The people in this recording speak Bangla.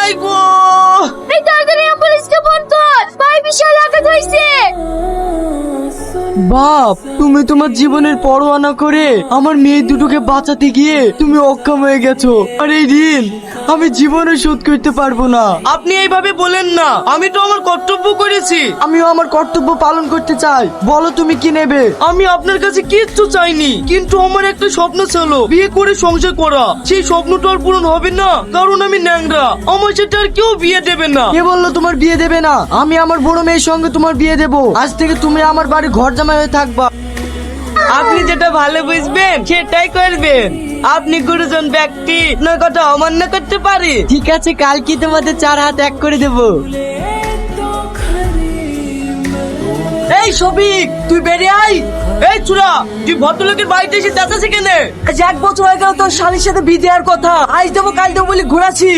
নাই গো। এই তাড়াতাড়ি অ্যাম্বুলেন্সকে ফোন কর, ভাই বিশাল আঘাত হয়েছে। বাপ, তুমি তোমার জীবনের পরোয়া না করে আমার মেয়ে দুটোকে বাঁচাতে গিয়ে তুমি অক্ষম হয়ে গেছো, আর এই ঋণ আমি জীবনে শোধ করতে পারবো না। আপনি এইভাবে বলেন না, আমি তো আমার কর্তব্য করেছি। আমিও আমার কর্তব্য পালন করতে চাই। বলো তুমি কি নেবে? আমি আপনার কাছে কিচ্ছু চাইনি, কিন্তু আমার একটা স্বপ্ন ছিল বিয়ে করে সংসার করা। সেই স্বপ্নটা আর পূরণ হবে না, কারণ আমি ন্যাংরা। আমার সাথে আর কেউ বিয়ে দেবে না। কে বললো তোমার বিয়ে দেবে না? আমি আমার বড় মেয়ের সঙ্গে তোমার বিয়ে দেবো। আজ থেকে তুমি আমার বাড়ি ঘর জামাই হয়ে থাকবা। আপনি যেটা ভালো বুঝবেন সেটাই করবেন। আপনি গুরুজন ব্যক্তি, আপনার কথা অমান্য করতে পারি। ঠিক আছে, কালকে তোমাদের 4 হাত এক করে দেব। এই শফিক, তুই বেরিয়ে আয়। এই চুরা, তুই ভদ্রলোকের বাড়িতে এসে চেঁচাচ্ছিস কেন? আজ 1 বছর হয়ে গেল তোর শালির সাথে বিয়ে দেওয়ার কথা। আজ দেবো কাল দেবো বলে ঘোরাছি।